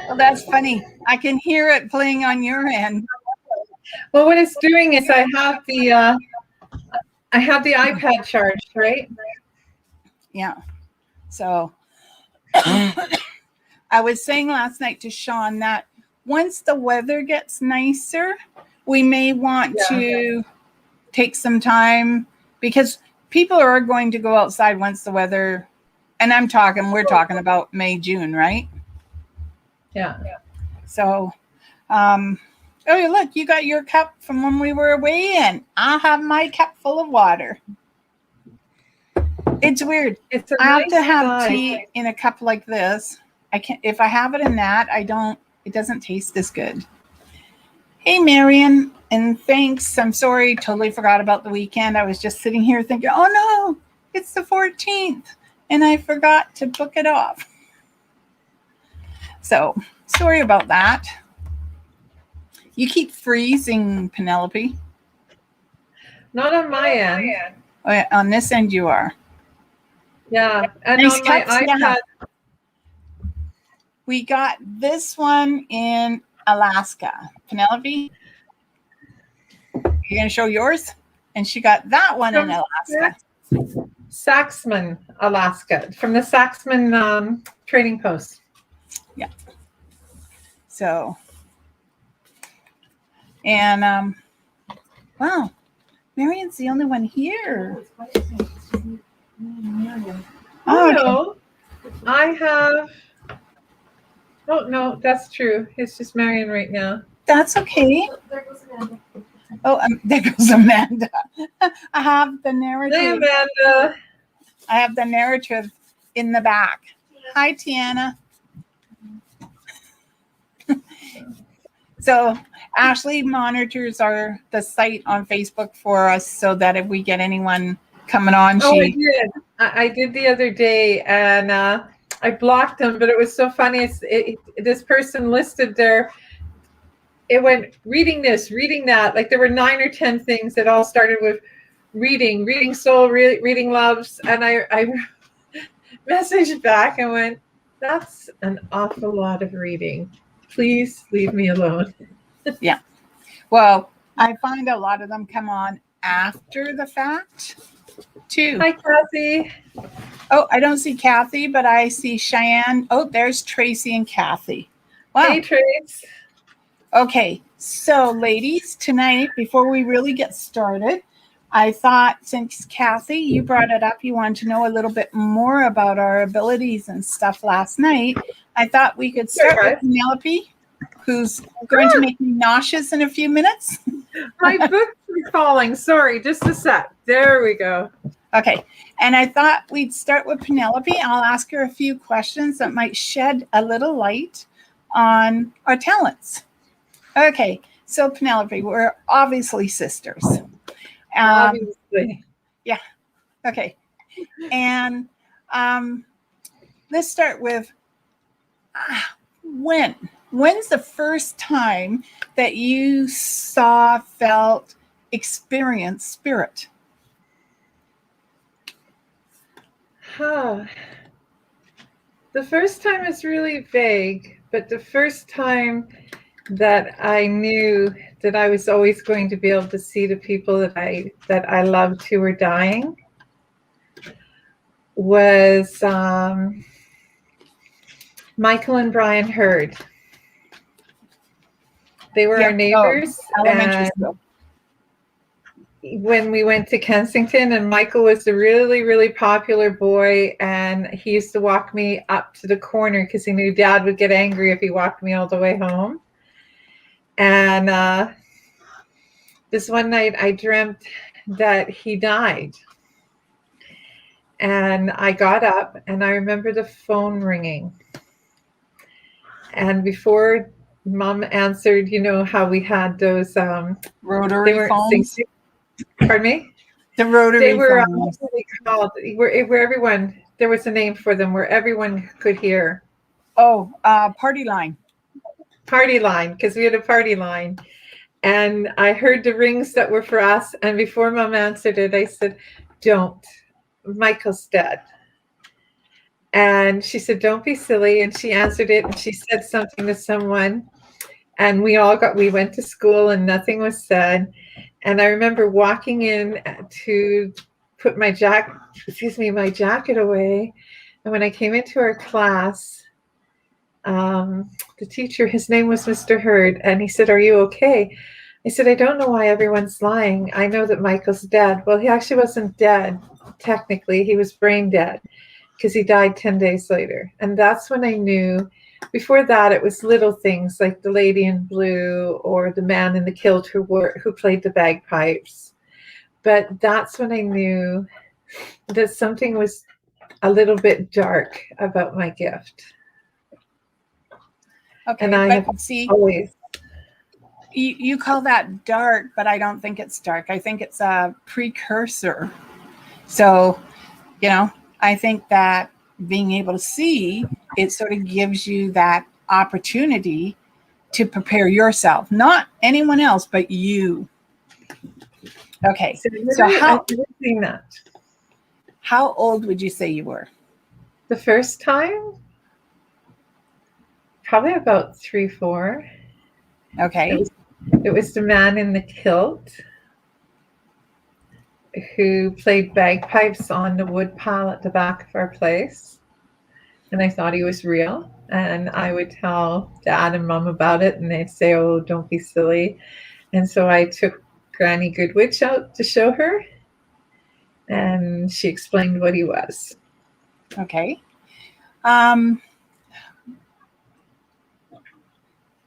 Well, that's funny. I can hear it playing on your end. Well, what it's doing is I have the iPad charged, right? Yeah. So I was saying last night to Sean that once the weather gets nicer, we may want to take some time, because people are going to go outside once the weather, and we're talking about May, June, right? Yeah. So, oh, look, you got your cup from when we were away, and I have my cup full of water. It's weird. I have to have tea in a cup like this. I can't, if I have it in that, it doesn't taste as good. Hey, Marion, and thanks. I'm sorry, totally forgot about the weekend. I was just sitting here thinking, oh no, it's the 14th, and I forgot to book it off. So, sorry about that. You keep freezing, Penelope. Not on my end. Oh, yeah, on this end you are. Yeah, and nice on my iPad. Yeah. We got this one in Alaska. Penelope, you're going to show yours? And she got that one in Alaska. Saxman, Alaska, from the Saxman trading post. Yeah. So, and wow, Marion's the only one here. Oh, no. I have. Oh, no, that's true. It's just Marion right now. That's okay. There goes Amanda. Oh, there goes Amanda. I have the narrative. Hey, Amanda. I have the narrative in the back. Hi, Tiana. So Ashley monitors the site on Facebook for us, so that if we get anyone coming on, I did the other day, and I blocked them, but it was so funny. This person listed it went reading this, reading that. Like there were 9 or 10 things that all started with reading soul, reading loves. And I messaged back and went, that's an awful lot of reading. Please leave me alone. Yeah. Well, I find a lot of them come on after the fact too. Hi, Kathy. Oh, I don't see Kathy, but I see Cheyenne. Oh, there's Tracy and Kathy. Wow. Hey, Trace. Okay, so ladies, tonight, before we really get started, I thought since Kathy, you brought it up, you wanted to know a little bit more about our abilities and stuff last night. I thought we could start with Penelope, who's going to make me nauseous in a few minutes. My books are falling. Sorry, just a sec. There we go. Okay, and I thought we'd start with Penelope. I'll ask her a few questions that might shed a little light on our talents. Okay, so Penelope, we're obviously sisters. Obviously. Yeah, okay. And let's start with when's the first time that you saw, felt, experienced spirit? The first time is really vague, but the first time that I knew that I was always going to be able to see the people that I loved who were dying was Michael and Brian Hurd. They were our neighbors. Elementary school. When we went to Kensington, and Michael was a really, really popular boy, and he used to walk me up to the corner because he knew Dad would get angry if he walked me all the way home. And this one night I dreamt that he died. And I got up, and I remember the phone ringing. And before Mom answered, you know how we had those rotary phones? Pardon me? The rotary They were phones. called, where everyone, there was a name for them, where everyone could hear. Oh, party line. Party line, because we had a party line. And I heard the rings that were for us. And before Mom answered it, I said, don't. Michael's dead. And she said, "Don't be silly." And she answered it, and she said something to someone, and we went to school, and nothing was said. And I remember walking in to put my jacket away. And when I came into our class, the teacher, his name was Mr. Hurd, and he said, "Are you okay?" I said, "I don't know why everyone's lying. I know that Michael's dead." Well, he actually wasn't dead. Technically, he was brain dead because he died 10 days later. And that's when I knew. Before that, it was little things like the lady in blue or the man in the kilt who played the bagpipes. But that's when I knew that something was a little bit dark about my gift. Okay, And I but have see, always. you call that dark, but I don't think it's dark. I think it's a precursor. So, I think that being able to see, it sort of gives you that opportunity to prepare yourself, not anyone else, but you. Okay, so I've never seen that. How old would you say you were? The first time? Probably about 3, 4. Okay. It was the man in the kilt who played bagpipes on the wood pile at the back of our place. And I thought he was real. And I would tell Dad and Mom about it, and they'd say, "Oh, don't be silly." And so I took Granny Goodwitch out to show her, and she explained what he was. Okay.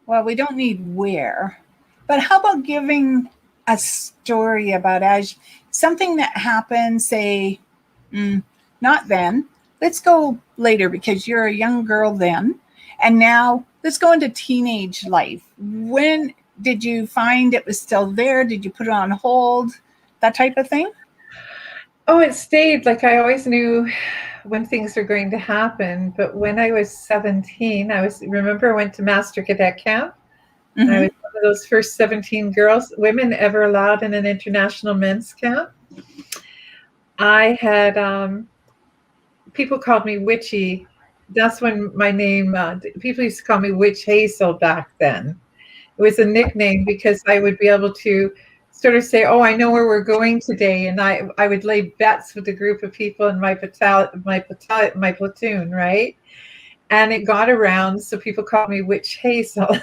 Well, we don't need where, but how about giving a story about something that happened, say, not then. Let's go later because you're a young girl then. And now let's go into teenage life. When did you find it was still there? Did you put it on hold? That type of thing? Oh, it stayed. Like I always knew when things were going to happen. But when I was 17, I went to Master Cadet Camp. Mm-hmm. I was one of those first 17 women ever allowed in an international men's camp. I had people called me Witchy. That's when my name, people used to call me Witch Hazel back then. It was a nickname because I would be able to sort of say, "Oh, I know where we're going today." And I would lay bets with a group of people in my platoon, right? And it got around, so people called me Witch Hazel.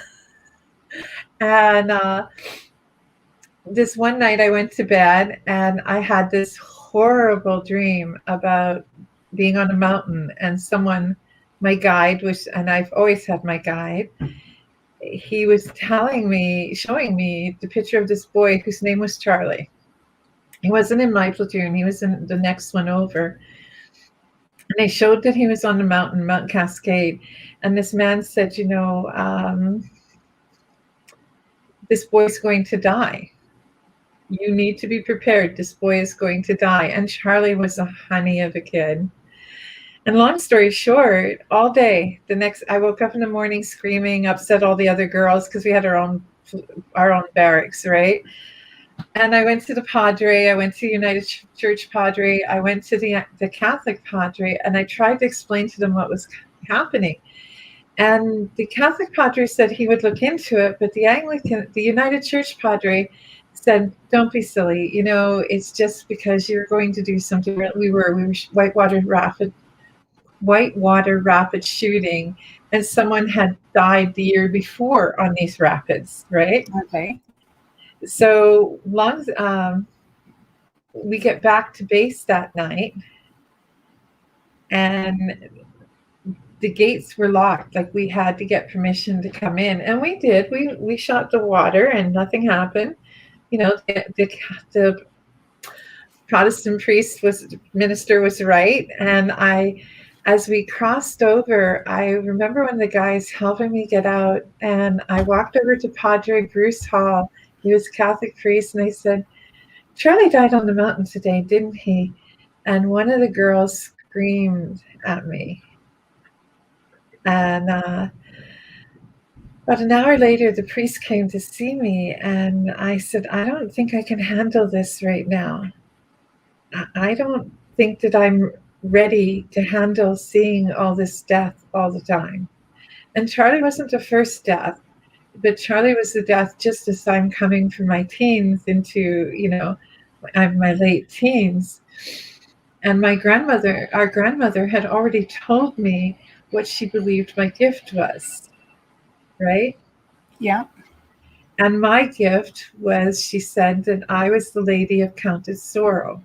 And this one night I went to bed and I had this horrible dream about being on a mountain, and my guide was, and I've always had my guide, he was showing me the picture of this boy whose name was Charlie. He wasn't in my platoon, he was in the next one over. And they showed that he was on the mountain, Mount Cascade. And this man said, this boy's going to die. You need to be prepared. This boy is going to die. And Charlie was a honey of a kid. And long story short, all day, I woke up in the morning screaming, upset all the other girls because we had our own barracks, right? And I went to the Padre, I went to United Church Padre, I went to the Catholic Padre, and I tried to explain to them what was happening. And the Catholic Padre said he would look into it, but the United Church Padre said, "Don't be silly. It's just because you're going to do something." We were whitewater rapid shooting, and someone had died the year before on these rapids, right? Okay. So we get back to base that night, and the gates were locked. Like we had to get permission to come in, and we did. We shot the water, and nothing happened. The Protestant minister was right, and as we crossed over, I remember when the guys helping me get out, and I walked over to Padre Bruce Hall. He was a Catholic priest, and they said, "Charlie died on the mountain today, didn't he?" And one of the girls screamed at me. And about an hour later, the priest came to see me, and I said, "I don't think I can handle this right now. I don't think that I'm ready to handle seeing all this death all the time. And Charlie wasn't the first death, but Charlie was the death just as I'm coming from my teens into, I'm my late teens. And our grandmother had already told me what she believed my gift was, right? Yeah. And my gift was, she said, that I was the lady of counted sorrow.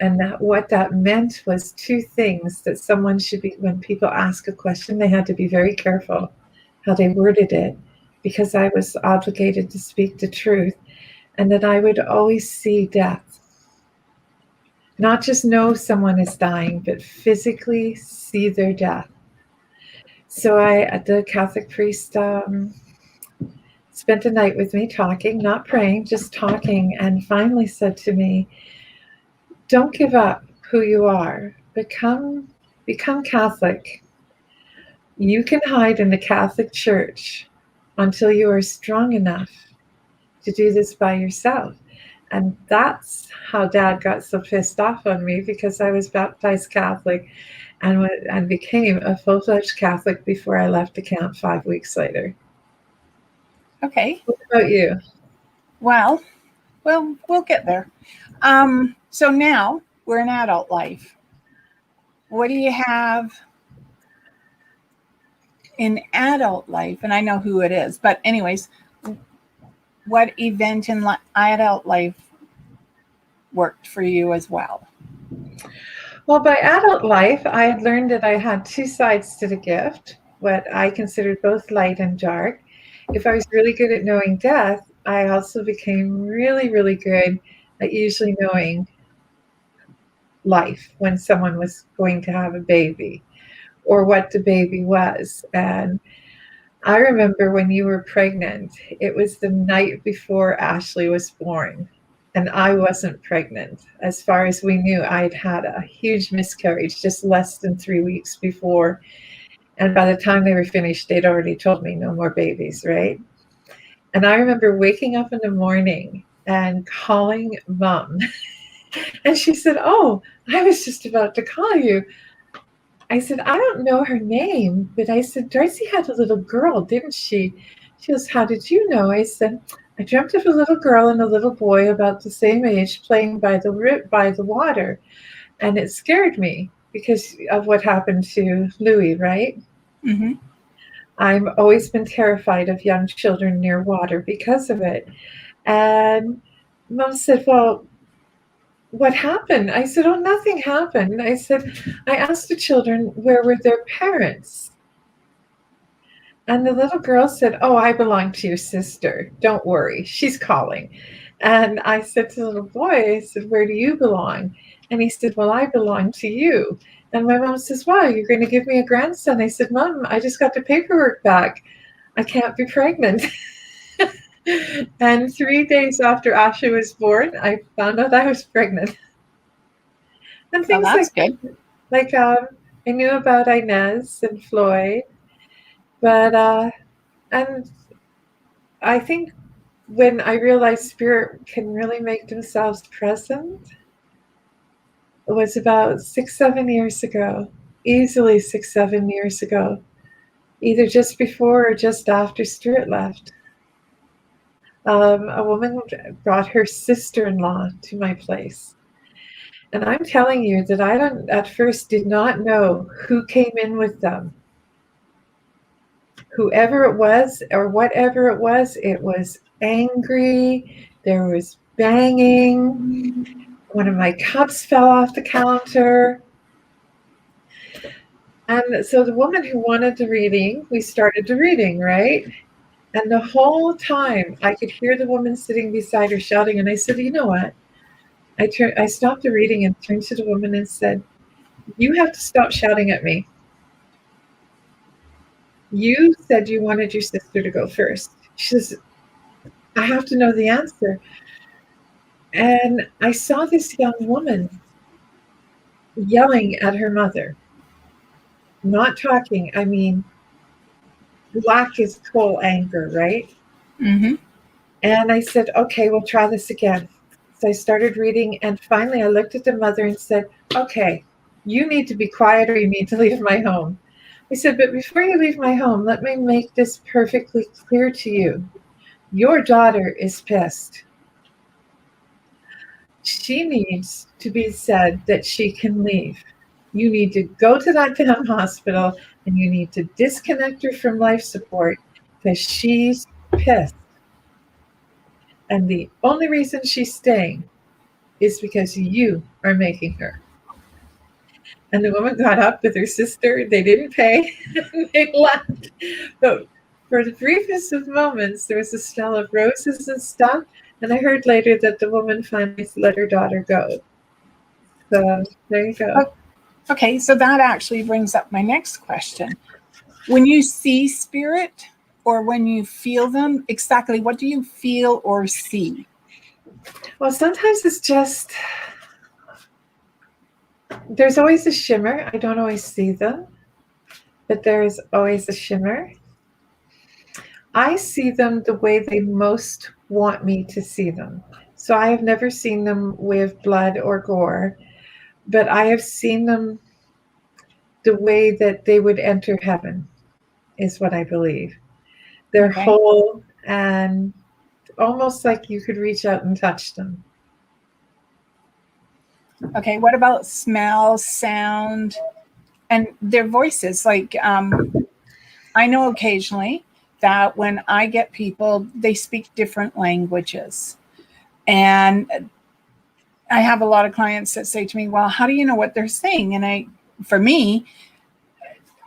And that what that meant was two things: that someone should be, when people ask a question, they had to be very careful how they worded it, because I was obligated to speak the truth, and that I would always see death. Not just know someone is dying, but physically see their death. So the Catholic priest spent the night with me talking, not praying, just talking, and finally said to me, don't give up who you are. Become Catholic. You can hide in the Catholic Church until you are strong enough to do this by yourself. And that's how Dad got so pissed off on me, because I was baptized Catholic and became a full-fledged Catholic before I left the camp 5 weeks later. Okay. What about you? Well, we'll get there. So now we're in adult life. What do you have in adult life? And I know who it is, but anyways, what event in adult life worked for you as well? Well, by adult life, I had learned that I had two sides to the gift, what I considered both light and dark. If I was really good at knowing death, I also became really, really good at usually knowing life, when someone was going to have a baby or what the baby was. And I remember when you were pregnant, it was the night before Ashley was born, and I wasn't pregnant. As far as we knew, I'd had a huge miscarriage just less than 3 weeks before. And by the time they were finished, they'd already told me no more babies, right? And I remember waking up in the morning and calling Mom. And she said, oh, I was just about to call you. I said, I don't know her name, but I said, D'Arcy had a little girl, didn't she? She goes, how did you know? I said, I dreamt of a little girl and a little boy about the same age playing by the water. And it scared me because of what happened to Louis, right? Mm-hmm. I've always been terrified of young children near water because of it. And Mom said, well, what happened? I said, oh, nothing happened. I said, I asked the children, where were their parents? And the little girl said, oh, I belong to your sister. Don't worry, she's calling. And I said to the little boy, I said, where do you belong? And he said, well, I belong to you. And my mom says, wow, you're going to give me a grandson? I said, Mom, I just got the paperwork back. I can't be pregnant. And 3 days after Ashley was born, I found out I was pregnant. And things that's good. I knew about Inez and Floyd, but and I think when I realized spirit can really make themselves present, it was about 6-7 years ago, easily 6-7 years ago, either just before or just after Stuart left. A woman brought her sister-in-law to my place. And I'm telling you that I at first did not know who came in with them. Whoever it was or whatever it was angry. There was banging. One of my cups fell off the counter. And so the woman who wanted the reading, we started the reading, right? And the whole time I could hear the woman sitting beside her shouting. And I said, you know what? I stopped the reading and turned to the woman and said, you have to stop shouting at me. You said you wanted your sister to go first. She says, I have to know the answer. And I saw this young woman yelling at her mother, not talking. I mean, black as coal anger, right? Mm-hmm. And I said, okay, we'll try this again. So I started reading, and finally I looked at the mother and said, okay, You need to be quiet or you need to leave my home. I said, but before you leave my home, let me make this perfectly clear to you. Your daughter is pissed. She needs to be said that she can leave. You need to go to that damn hospital and you need to disconnect her from life support because she's pissed. And the only reason she's staying is because you are making her. And the woman got up with her sister. They didn't pay. And they left. But for the briefest of moments, there was a smell of roses and stuff. And I heard later that the woman finally let her daughter go. So there you go. Okay, so that actually brings up my next question. When you see spirit or when you feel them, exactly what do you feel or see? Well, sometimes it's just, there's always a shimmer. I don't always see them, but there's always a shimmer. I see them the way they most want me to see them. So I have never seen them with blood or gore, but I have seen them the way that they would enter heaven, is what I believe. They're Okay. whole and almost like you could reach out and touch them. Okay, what about smell, sound, and their voices? Like, I know occasionally that when I get people, they speak different languages. And I have a lot of clients that say to me, well, how do you know what they're saying? And for me,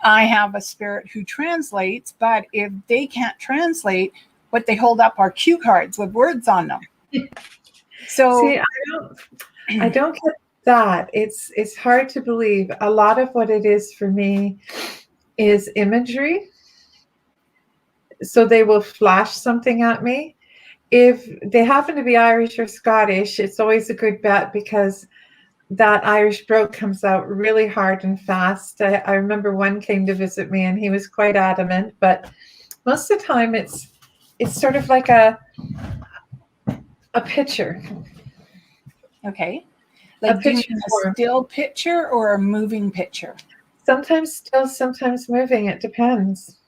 I have a spirit who translates, but if they can't translate, what they hold up are cue cards with words on them. So see, I don't get that. It's hard to believe. A lot of what it is for me is imagery. So they will flash something at me. If they happen to be Irish or Scottish, it's always a good bet because that Irish brogue comes out really hard and fast. I remember one came to visit me and he was quite adamant, but most of the time it's sort of like a picture. okay. Like, do you mean a still picture or a moving picture? Sometimes still, sometimes moving. It depends.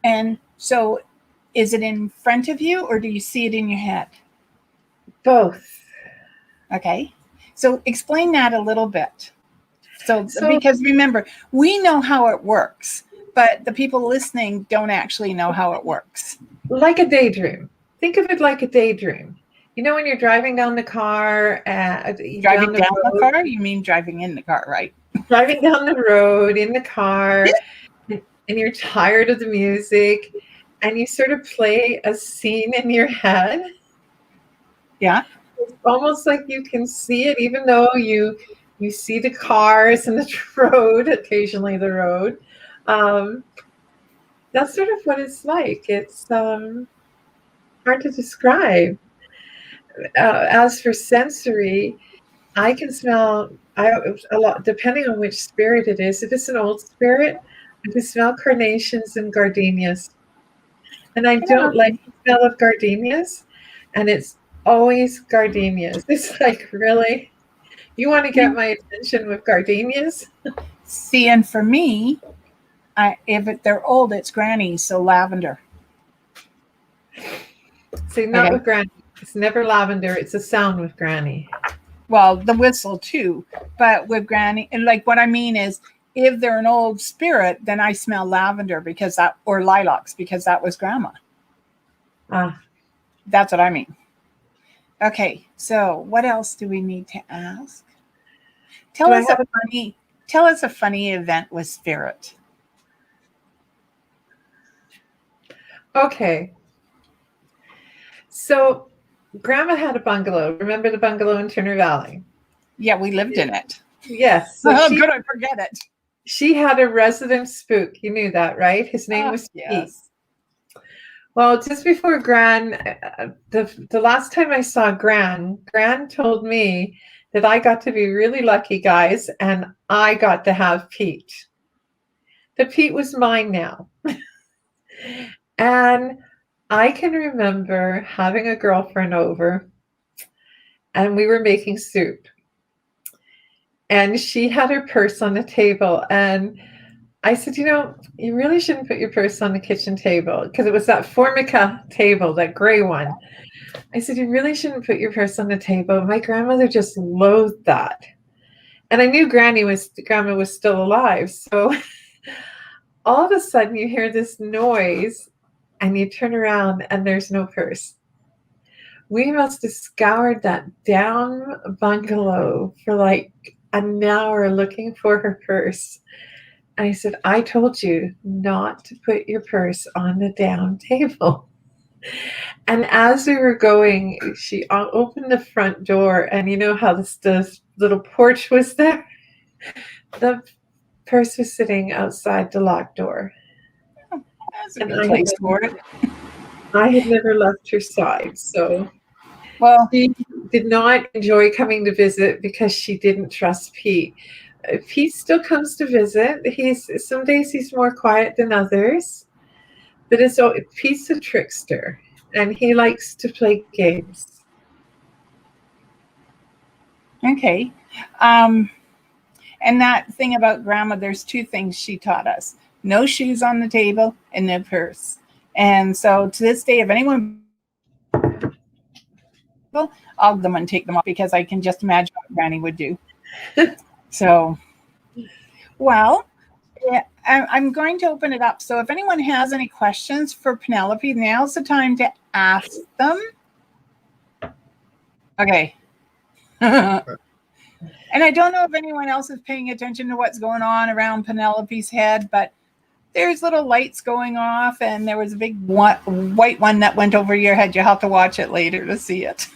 And so is it in front of you or do you see it in your head? Both. Okay. So explain that a little bit. So because remember, we know how it works, but the people listening don't actually know how it works. Like a daydream. Think of it like a daydream. You know, when you're driving down the car, Driving down the car? You mean driving in the car, right? Driving down the road in the car, and you're tired of the music, and you sort of play a scene in your head. Yeah. It's almost like you can see it, even though you see the cars and the road, occasionally the road. That's sort of what it's like. It's hard to describe. As for sensory, I can smell a lot, depending on which spirit it is. If it's an old spirit, I can smell carnations and gardenias. And I don't like the smell of gardenias, and it's always gardenias. It's like, really? You want to get my attention with gardenias? See, and for me, if they're old, it's granny, so lavender. See, not with granny. It's never lavender. It's a sound with granny. Well, the whistle too, but with granny, and like what I mean is, if they're an old spirit, then I smell lavender or lilacs because that was grandma. That's what I mean. Okay, so what else do we need to ask? Tell us a funny event with spirit. Okay. So grandma had a bungalow. Remember the bungalow in Turner Valley? Yeah, we lived in it. Yes. So could I forget it? She had a resident spook. You knew that, right? His name was Pete. Yes. Well, just before Gran, the last time I saw Gran told me that I got to be really lucky, guys, and I got to have Pete. But Pete was mine now. And I can remember having a girlfriend over, and we were making soup. and she had her purse on the table. And I said, you really shouldn't put your purse on the kitchen table, because it was that Formica table, that gray one. I said, you really shouldn't put your purse on the table. My grandmother just loathed that. And I knew Grandma was still alive. So all of a sudden you hear this noise and you turn around and there's no purse. We must have scoured that down bungalow for like an hour looking for her purse. And I said, I told you not to put your purse on the down table. And as we were going, she opened the front door, and you know how this little porch was there? The purse was sitting outside the locked door. That's a good place for it. I had never left her side, so Well, she did not enjoy coming to visit because she didn't trust Pete. Pete still comes to visit. Some days he's more quiet than others, but Pete's a trickster, and he likes to play games. Okay. And that thing about Grandma, there's two things she taught us: no shoes on the table and no purse. And so to this day, if anyone, I'll them and take them off, because I can just imagine what Granny would do. So, well, yeah, I'm going to open it up. So if anyone has any questions for Penelope, now's the time to ask them. Okay. And I don't know if anyone else is paying attention to what's going on around Penelope's head, but there's little lights going off, and there was a big white one that went over your head. You'll have to watch it later to see it.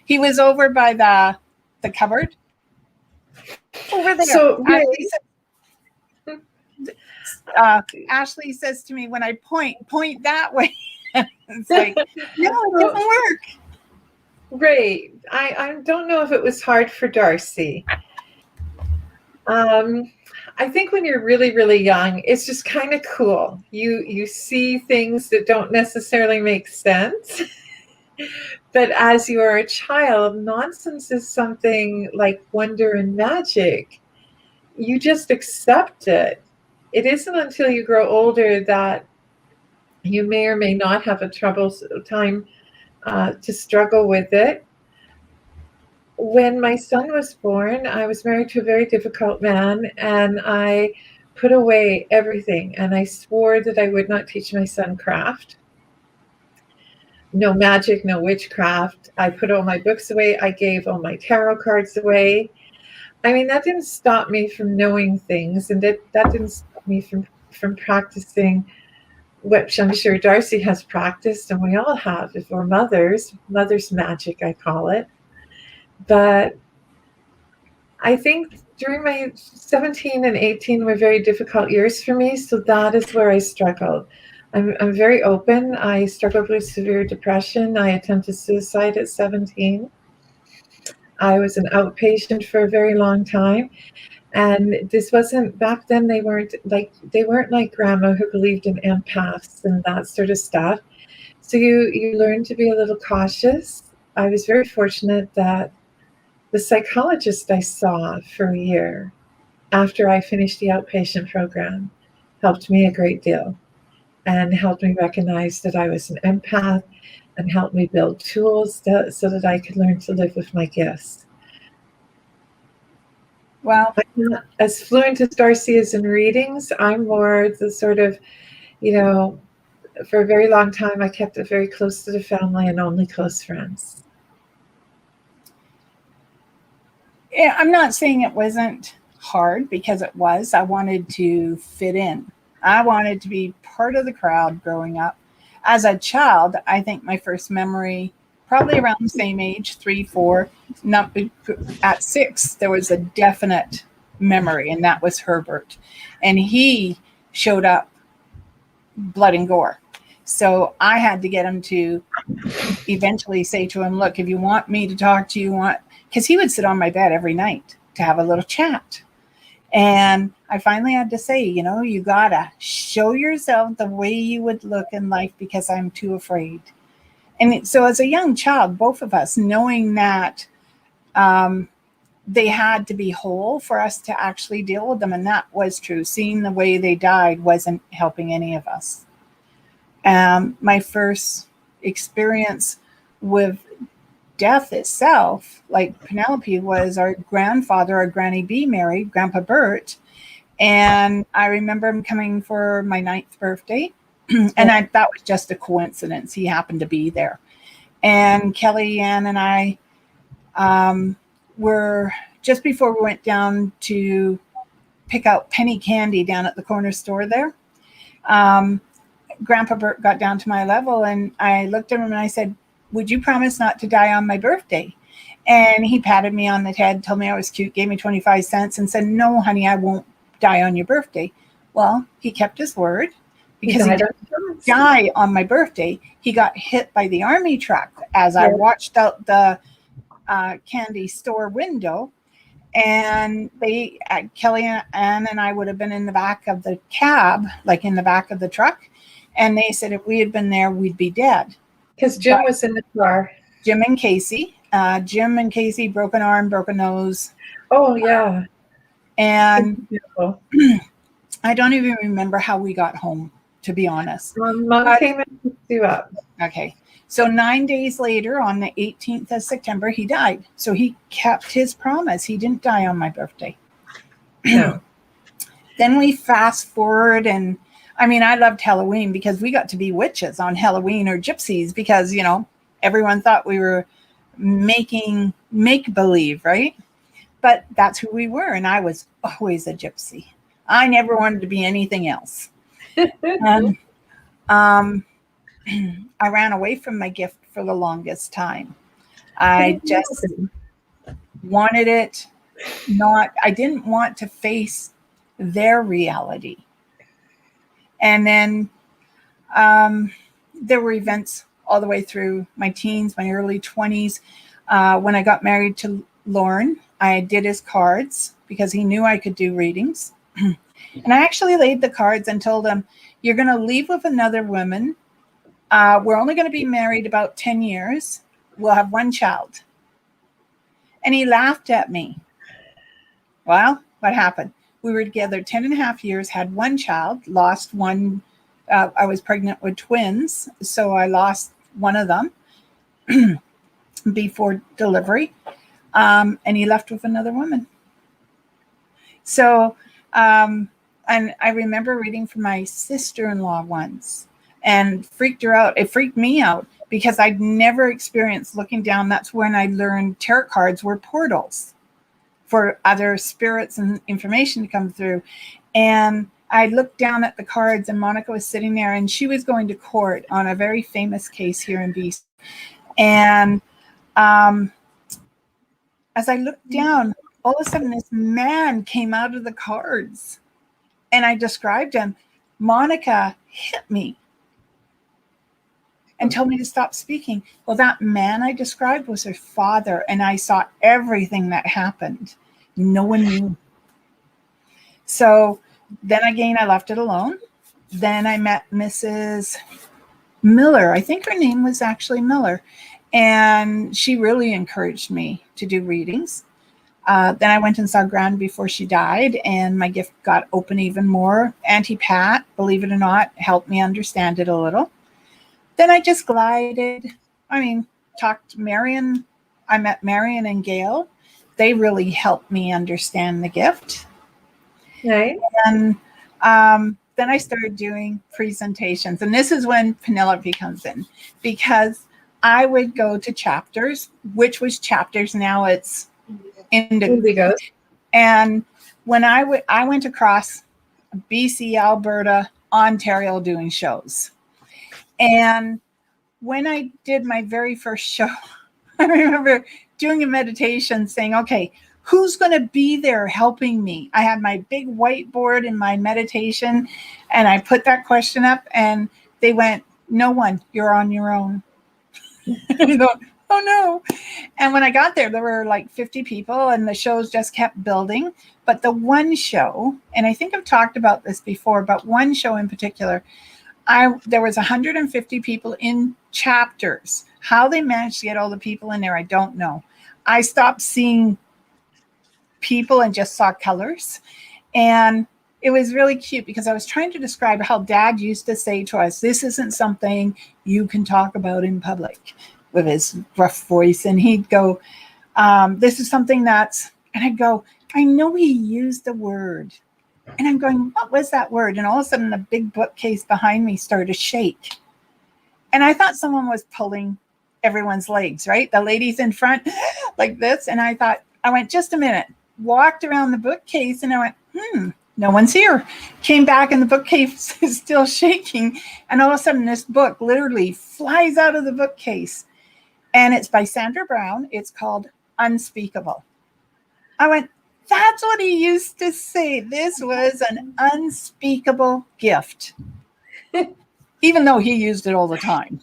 He was over by the cupboard. Over there. So, Ashley says to me when I point that way. It's like, no, it doesn't work. Right. I don't know if it was hard for D'Arcy. I think when you're really, really young, it's just kind of cool. You see things that don't necessarily make sense. But as you are a child, nonsense is something like wonder and magic. You just accept it. It isn't until you grow older that you may or may not have a time to struggle with it. When my son was born, I was married to a very difficult man, and I put away everything, and I swore that I would not teach my son craft. No magic, no witchcraft. I put all my books away. I gave all my tarot cards away. I mean, that didn't stop me from knowing things, and that didn't stop me from practicing, which I'm sure D'Arcy has practiced, and we all have, if we're mother's magic, I call it. But I think during my 17 and 18 were very difficult years for me, so that is where I struggled. I'm very open. I struggled with severe depression. I attempted suicide at 17. I was an outpatient for a very long time. And this wasn't, back then they weren't like Grandma, who believed in empaths and that sort of stuff. So you learn to be a little cautious. I was very fortunate that the psychologist I saw for a year after I finished the outpatient program helped me a great deal, and helped me recognize that I was an empath, and helped me build tools so that I could learn to live with my gifts. Well, I'm not as fluent as D'Arcy is in readings. I'm more the sort of, for a very long time, I kept it very close to the family and only close friends. Yeah, I'm not saying it wasn't hard, because it was. I wanted to fit in. I wanted to be part of the crowd growing up. As a child, I think my first memory, probably around the same age, 3, 4, not at 6, there was a definite memory, and that was Herbert. And he showed up blood and gore. So I had to get him to eventually say to him, look, if you want me to talk to you, because he would sit on my bed every night to have a little chat. And I finally had to say, you gotta show yourself the way you would look in life, because I'm too afraid. And so as a young child, both of us, knowing that they had to be whole for us to actually deal with them. And that was true. Seeing the way they died wasn't helping any of us. My first experience with death itself, like Penelope, was our grandfather, our Granny B, married, Grandpa Bert. And I remember him coming for my 9th birthday. And that was just a coincidence. He happened to be there. And Kelly Ann and I were, just before we went down to pick out penny candy down at the corner store there, Grandpa Bert got down to my level, and I looked at him and I said, "Would you promise not to die on my birthday?" And he patted me on the head, told me I was cute, gave me 25 cents, and said, "No, honey, I won't die on your birthday." Well, he kept his word, because he didn't die on my birthday. He got hit by the army truck as I watched out the candy store window. And Kelly Ann and I would have been in the back of the cab, like in the back of the truck. And they said if we had been there, we'd be dead. Because Jim was in the car. Jim and Casey. Jim and Casey, broken arm, broken nose. Oh, yeah. And I don't even remember how we got home, to be honest. Mom came and picked you up. Okay. So 9 days later, on the 18th of September, he died. So he kept his promise. He didn't die on my birthday. No. Then we fast forward, and I mean, I loved Halloween because we got to be witches on Halloween, or gypsies, because, you know, everyone thought we were making make-believe, right? But that's who we were, and I was always a gypsy. I never wanted to be anything else. And I ran away from my gift for the longest time. I just wanted it not, I didn't want to face their reality. And then there were events all the way through my teens, my early 20s. When I got married to Lauren, I did his cards because he knew I could do readings. And I actually laid the cards and told him, "You're going to leave with another woman. We're only going to be married about 10 years. We'll have one child." And he laughed at me. Well, what happened? We were together 10 and a half years, had one child, lost one. I was pregnant with twins, so I lost one of them before delivery. And he left with another woman. So, and I remember reading from my sister-in-law once and freaked her out. It freaked me out because I'd never experienced looking down. That's when I learned tarot cards were portals for other spirits and information to come through. And I looked down at the cards, and Monica was sitting there, and she was going to court on a very famous case here in BC. And as I looked down, all of a sudden this man came out of the cards, and I described him. Monica hit me and told me to stop speaking. Well, that man I described was her father, and I saw everything that happened. No one knew. So then again, I left it alone. Then I met Mrs. Miller. I think her name was actually Miller. And she really encouraged me to do readings. Then I went and saw Gran before she died, and my gift got open even more. Auntie Pat, believe it or not, helped me understand it a little. Then I just glided. I mean, talked to Marion. I met Marion and Gail. They really helped me understand the gift. Right. And then I started doing presentations. And this is when Penelope comes in, because I would go to chapters, which was chapters. Now it's Indigo. And when I went across BC, Alberta, Ontario doing shows. And when I did my very first show, I remember doing a meditation saying, okay, who's going to be there helping me? I had my big whiteboard in my meditation, and I put that question up, and they went, no one, you're on your own. You know, oh no. And when I got there, there were like 50 people, and the shows just kept building. But the one show, and I think I've talked about this before, but one show in particular, there was 150 people in chapters. How they managed to get all the people in there, I don't know. I stopped seeing people and just saw colors. And it was really cute because I was trying to describe how Dad used to say to us, this isn't something you can talk about in public, with his rough voice. And he'd go, this is something that's, and I'd go, I know he used the word. And I'm going, what was that word? And all of a sudden the big bookcase behind me started to shake. And I thought someone was pulling everyone's legs, right? The ladies in front like this. And I went, just a minute, walked around the bookcase and I went, no one's here. Came back and the bookcase is still shaking. And all of a sudden this book literally flies out of the bookcase. And it's by Sandra Brown. It's called Unspeakable. I went, that's what he used to say. This was an unspeakable gift, even though he used it all the time.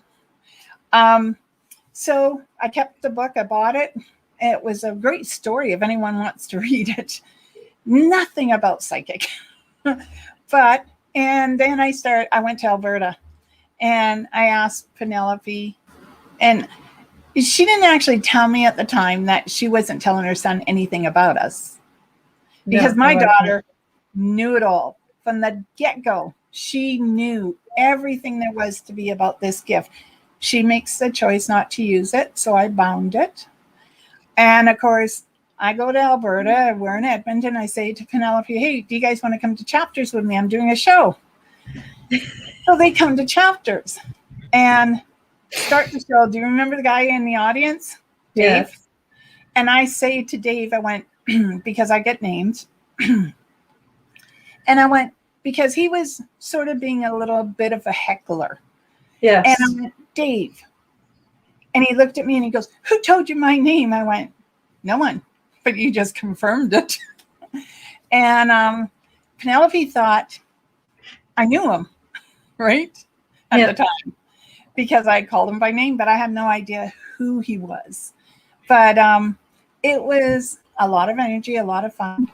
So I kept the book. I bought it. It was a great story if anyone wants to read it. Nothing about psychic. And then I went to Alberta and I asked Penelope, and she didn't actually tell me at the time that she wasn't telling her son anything about us. Because my daughter knew it all from the get-go. She knew everything there was to be about this gift. She makes the choice not to use it, so I bound it. And of course, I go to Alberta. We're in Edmonton. I say to Penelope, hey, do you guys want to come to Chapters with me? I'm doing a show. So they come to Chapters and start the show. Do you remember the guy in the audience? Dave? Yes. And I say to Dave, I went, because I get named. And I went, because he was sort of being a little bit of a heckler. Yes. And I went, Dave. And he looked at me and he goes, who told you my name? I went, no one, but you just confirmed it. And Penelope thought I knew him, right? At the time, because I called him by name, but I had no idea who he was. But it was a lot of energy, a lot of fun.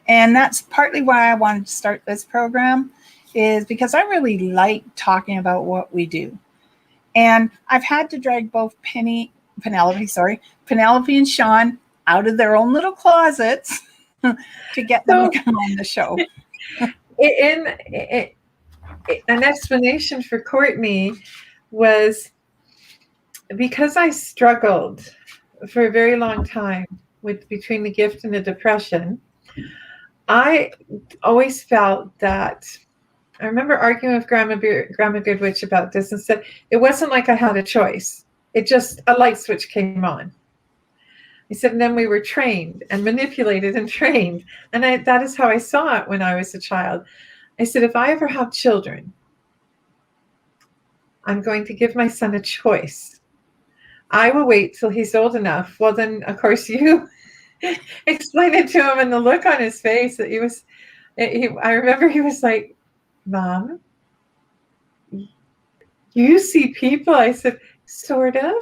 And that's partly why I wanted to start this program, is because I really like talking about what we do. And I've had to drag both Penelope and Sean out of their own little closets to get them to come on the show. An explanation for Courtney was because I struggled for a very long time between the gift and the depression. I always felt that, I remember arguing with Grandma Goodwitch about this and said, it wasn't like I had a choice. It just, a light switch came on. He said, and then we were trained and manipulated and trained. And that is how I saw it when I was a child. I said, if I ever have children, I'm going to give my son a choice. I will wait till he's old enough. Well, then, of course, you explained it to him and the look on his face that I remember he was like, Mom, you see people? I said, sort of.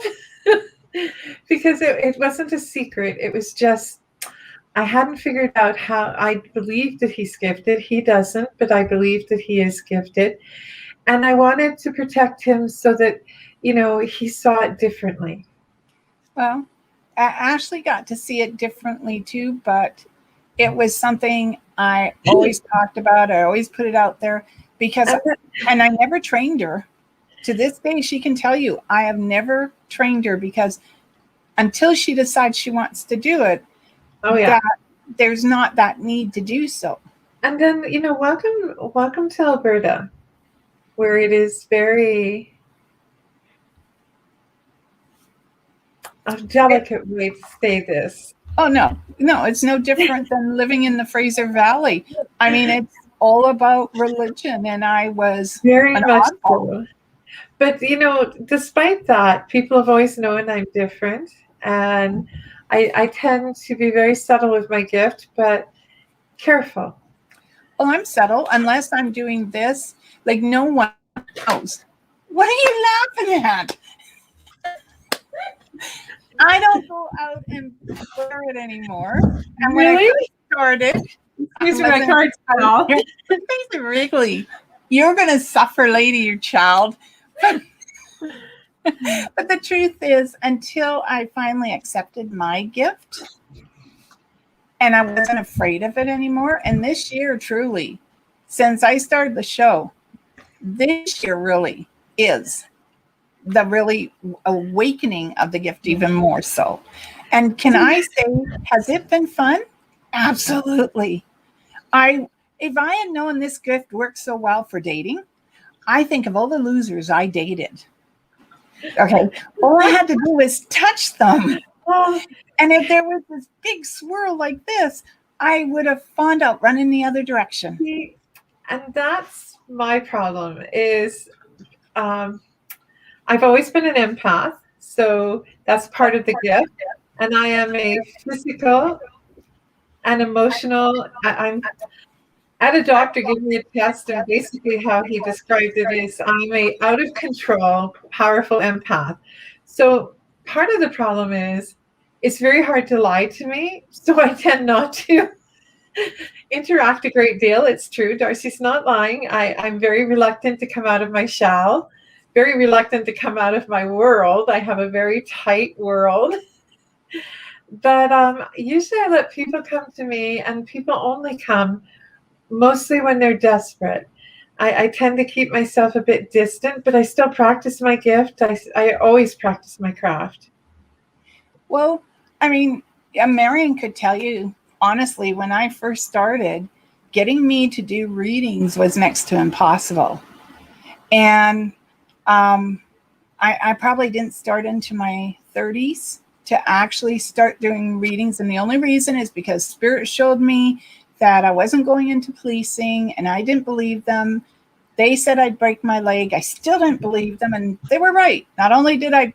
Because it wasn't a secret. It was just, I hadn't figured out how. I believed that he's gifted. He doesn't, but I believe that he is gifted. And I wanted to protect him so that, he saw it differently. Well, Ashley got to see it differently too, but it was something I always talked about. I always put it out there because, and I never trained her. To this day, she can tell you, I have never trained her because until she decides she wants to do it, there's not that need to do so. And then, welcome to Alberta, where it is very a delicate way to say this. Oh, no, it's no different than living in the Fraser Valley. I mean, it's all about religion, and I was very much so. But, despite that, people have always known I'm different, and I tend to be very subtle with my gift, but careful. Well, I'm subtle unless I'm doing this. Like, no one knows. What are you laughing at? I don't go out and wear it anymore. And when I started, these are my cards. Wrigley, you're going to suffer later, your child. But the truth is, until I finally accepted my gift, and I wasn't afraid of it anymore. And this year, truly, since I started the show, this year really is the really awakening of the gift even more so. And can I say, has it been fun? Absolutely. If I had known this gift worked so well for dating, I think of all the losers I dated. Okay. All I had to do was touch them. And if there was this big swirl like this, I would have fawned out running the other direction. And that's my problem is I've always been an empath, so that's part of the gift. And I am a physical and emotional. I'm I had a doctor give me a test, and basically how he described it is I'm a out of control, powerful empath. So part of the problem is it's very hard to lie to me, so I tend not to interact a great deal. It's true. D'Arcy's not lying. I'm very reluctant to come out of my shell, very reluctant to come out of my world. I have a very tight world. But usually I let people come to me, and people only come mostly when they're desperate. I tend to keep myself a bit distant, but I still practice my gift. I always practice my craft. Well, I mean, Marion could tell you honestly, when I first started, getting me to do readings was next to impossible. And I probably didn't start into my 30s to actually start doing readings. And the only reason is because Spirit showed me that I wasn't going into policing, and I didn't believe them. They said I'd break my leg. I still didn't believe them, and they were right. Not only did I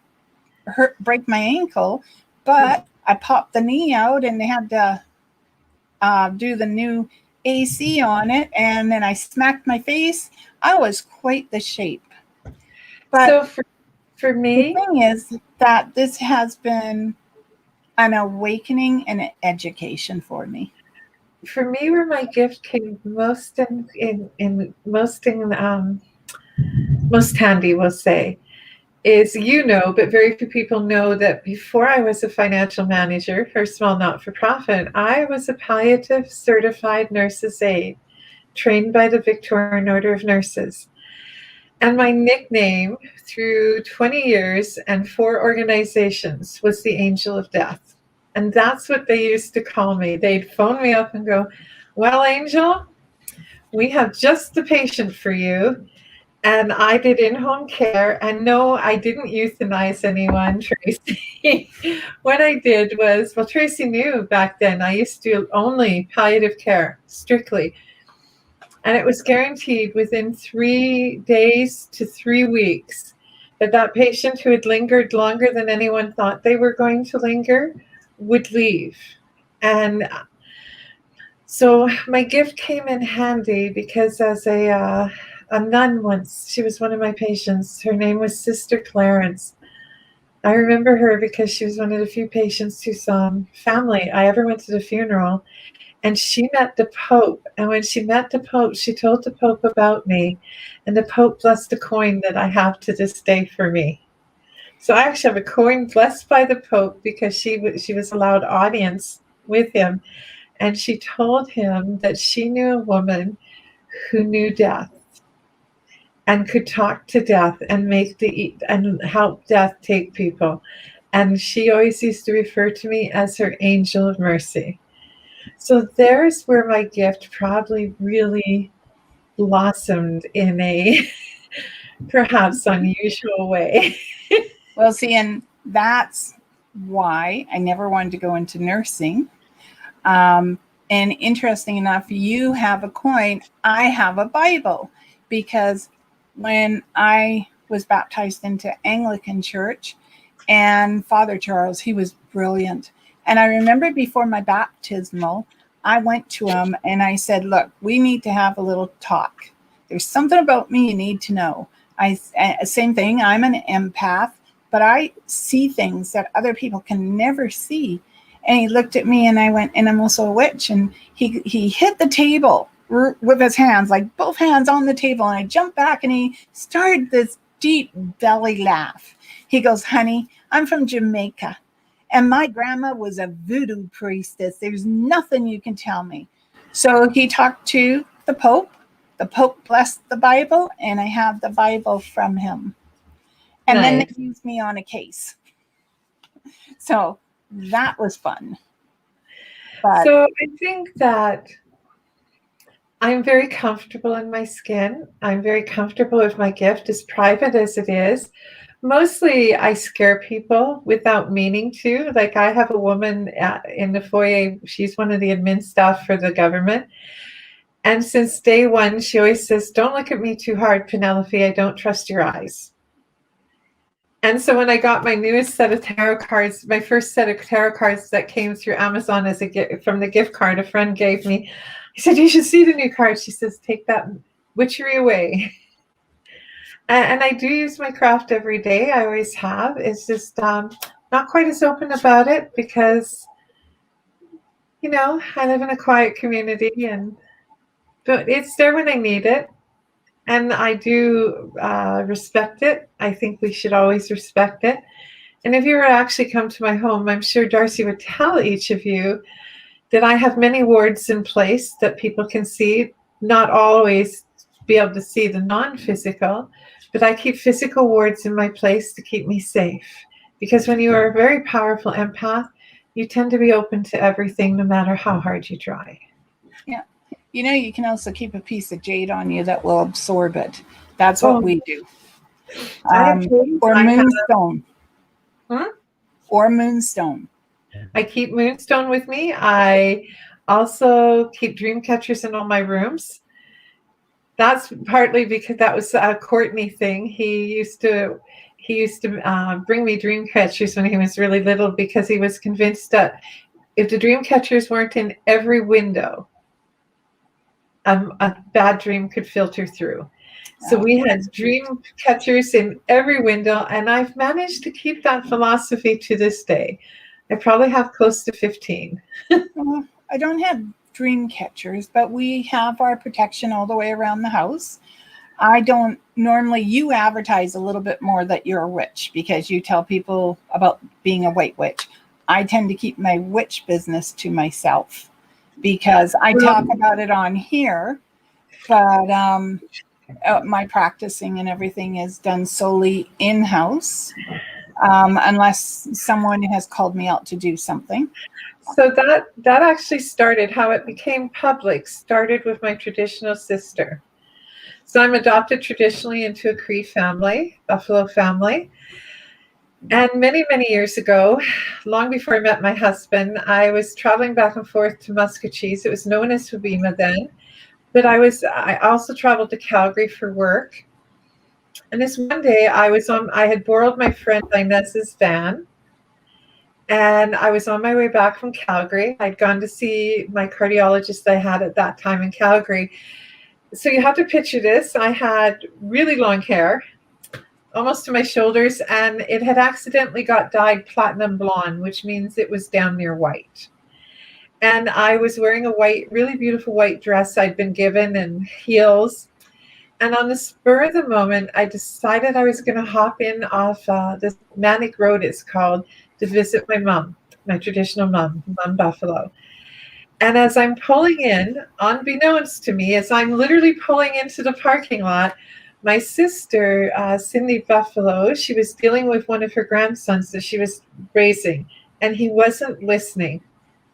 break my ankle, but I popped the knee out, and they had to do the new AC on it, and then I smacked my face. I was quite the shape. But so for me, the thing is that this has been an awakening and an education for me. For me, where my gift came most most handy, we'll say, is but very few people know that before I was a financial manager for a small not-for-profit, I was a palliative certified nurse's aide, trained by the Victorian Order of Nurses. And my nickname through 20 years and 4 organizations was the Angel of Death. And that's what they used to call me. They'd phone me up and go, "Well, Angel, we have just the patient for you." And I did in-home care. And no, I didn't euthanize anyone, Tracy. What I did was, well, Tracy knew back then, I used to do only palliative care, strictly. And it was guaranteed within 3 days to 3 weeks that patient who had lingered longer than anyone thought they were going to linger would leave. And so my gift came in handy because as a nun once, she was one of my patients. Her name was Sister Clarence. I remember her because she was one of the few patients whose family I ever went to the funeral. And she met the Pope. And when she met the Pope, she told the Pope about me. And the Pope blessed a coin that I have to this day for me. So I actually have a coin blessed by the Pope because she was allowed audience with him. And she told him that she knew a woman who knew death and could talk to death and and help death take people. And she always used to refer to me as her angel of mercy. So there's where my gift probably really blossomed in a perhaps unusual way. Well, see, and that's why I never wanted to go into nursing. And interesting enough, you have a coin, I have a Bible, because when I was baptized into Anglican Church, and Father Charles, he was brilliant. And I remember before my baptismal, I went to him and I said, "Look, we need to have a little talk. There's something about me you need to know." Same thing, I'm an empath, but I see things that other people can never see. And he looked at me and I went, "And I'm also a witch." And he hit the table with his hands, like both hands on the table. And I jumped back and he started this deep belly laugh. He goes, "Honey, I'm from Jamaica. And my grandma was a voodoo priestess. There's nothing you can tell me. So he talked to the Pope. The Pope blessed the Bible, and I have the Bible from him. And then they used me on a case. So that was fun. But so I think that I'm very comfortable in my skin. I'm very comfortable with my gift, as private as it is. Mostly I scare people without meaning to. Like I have a woman in the foyer, she's one of the admin staff for the government. And since day one, she always says, "Don't look at me too hard, Penelope. I don't trust your eyes." And so when I got my newest set of tarot cards, my first set of tarot cards that came through Amazon as a gift from the gift card a friend gave me, I said, "You should see the new card." She says, "Take that witchery away." And I do use my craft every day. I always have. It's just not quite as open about it because, I live in a quiet community, but it's there when I need it. And I do respect it. I think we should always respect it. And if you were to actually come to my home, I'm sure D'Arcy would tell each of you that I have many wards in place that people can see, not always be able to see the non-physical, but I keep physical wards in my place to keep me safe. Because when you are a very powerful empath, you tend to be open to everything, no matter how hard you try. yeah. You can also keep a piece of jade on you that will absorb it. That's what we do. Or moonstone. Or moonstone. I keep moonstone with me. I also keep dream catchers in all my rooms. That's partly because that was a Courtney thing. He used to bring me dream catchers when he was really little because he was convinced that if the dream catchers weren't in every window, a bad dream could filter through. So we had dream catchers in every window, and I've managed to keep that philosophy to this day. I probably have close to 15. I don't have dream catchers, but we have our protection all the way around the house. I don't normally, you advertise a little bit more that you're a witch because you tell people about being a white witch. I tend to keep my witch business to myself because I talk about it on here, but my practicing and everything is done solely in-house, unless someone has called me out to do something. So that actually started, how it became public, started with my traditional sister. So I'm adopted traditionally into a Cree family, Buffalo family. And many, many years ago, long before I met my husband, I was traveling back and forth to Muscatcheese. It was known as Hubima then. But I also traveled to Calgary for work. And this one day I had borrowed my friend Inez's van. And I was on my way back from Calgary. I'd gone to see my cardiologist I had at that time in Calgary. So you have to picture this. I had really long hair, almost to my shoulders, and it had accidentally got dyed platinum blonde, which means it was down near white. And I was wearing a really beautiful white dress I'd been given and heels. And on the spur of the moment, I decided I was going to hop in off this Manic Road, it's called, to visit my mom, my traditional mom, Mom Buffalo. And as I'm pulling in, unbeknownst to me, as I'm literally pulling into the parking lot, my sister, Cindy Buffalo, she was dealing with one of her grandsons that she was raising, and he wasn't listening.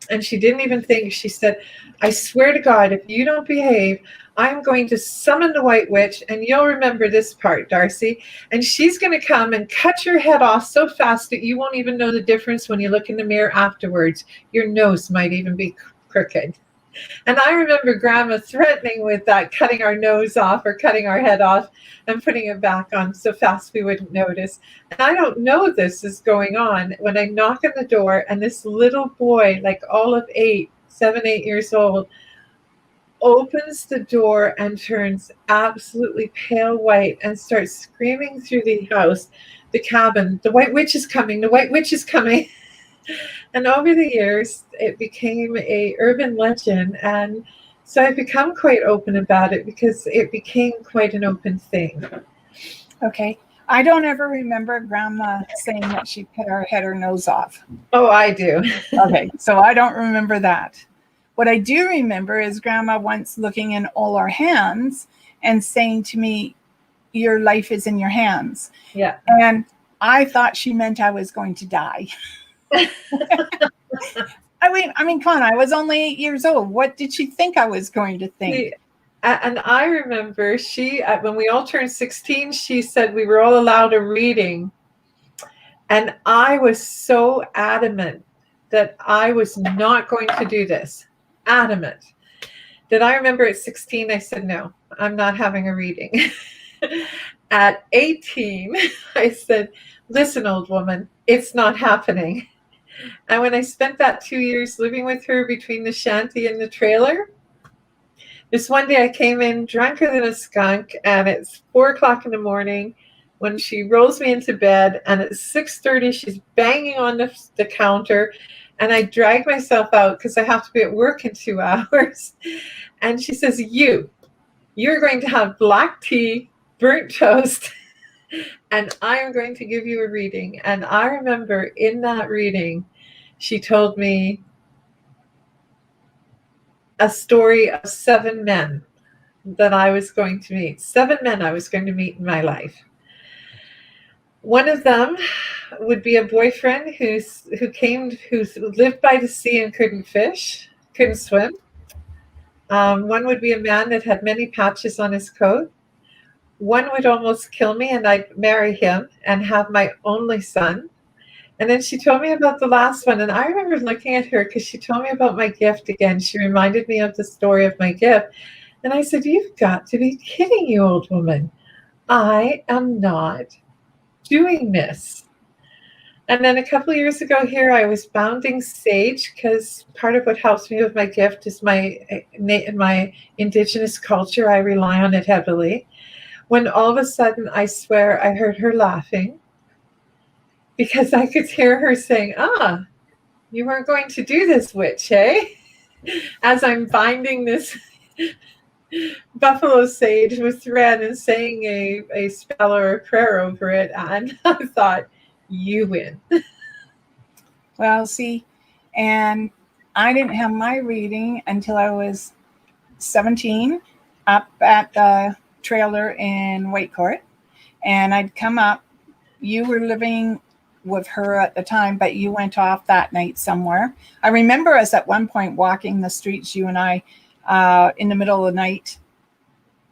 And she didn't even think. She said, "I swear to God, if you don't behave, I'm going to summon the White Witch, and you'll remember this part, D'Arcy. And she's going to come and cut your head off so fast that you won't even know the difference when you look in the mirror afterwards. Your nose might even be crooked." And I remember Grandma threatening with that, cutting our nose off or cutting our head off and putting it back on so fast we wouldn't notice. And I don't know this is going on when I knock on the door and this little boy, like all of 7, 8 years old, opens the door and turns absolutely pale white and starts screaming through the house, the cabin, "The White Witch is coming, the White Witch is coming." And over the years, it became a urban legend. And so I've become quite open about it because it became quite an open thing. Okay. I don't ever remember Grandma saying that she cut our head or nose off. Oh, I do. Okay, so I don't remember that. What I do remember is Grandma once looking in all our hands and saying to me, your life is in your hands. Yeah. And I thought she meant I was going to die. I mean, come on, I was only 8 years old. What did she think I was going to think? And I remember when we all turned 16, she said we were all allowed a reading. And I was so adamant that I was not going to do this. Adamant. That I remember at 16, I said, no, I'm not having a reading. At 18, I said, listen, old woman, it's not happening. And when I spent that 2 years living with her between the shanty and the trailer, this one day I came in drunker than a skunk, and it's 4:00 in the morning when she rolls me into bed, and at 6:30 she's banging on the counter, and I drag myself out because I have to be at work in 2 hours. And she says, you're going to have black tea, burnt toast, and I am going to give you a reading. And I remember in that reading, she told me a story of 7 men that I was going to meet. 7 men I was going to meet in my life. One of them would be a boyfriend who lived by the sea and couldn't swim. One would be a man that had many patches on his coat. One would almost kill me, and I'd marry him and have my only son. And then she told me about the last one, and I remember looking at her because she told me about my gift again. She reminded me of the story of my gift. And I said, you've got to be kidding, you old woman. I am not doing this. And then a couple of years ago here, I was bounding sage because part of what helps me with my gift is my indigenous culture. I rely on it heavily. When all of a sudden, I swear, I heard her laughing because I could hear her saying, you weren't going to do this, witch, eh? As I'm binding this buffalo sage with thread and saying a spell or a prayer over it. And I thought, you win. Well, see, and I didn't have my reading until I was 17 up at the trailer in Whitecourt. And I'd come up. You were living with her at the time, but you went off that night somewhere. I remember us at one point walking the streets, you and I, in the middle of the night.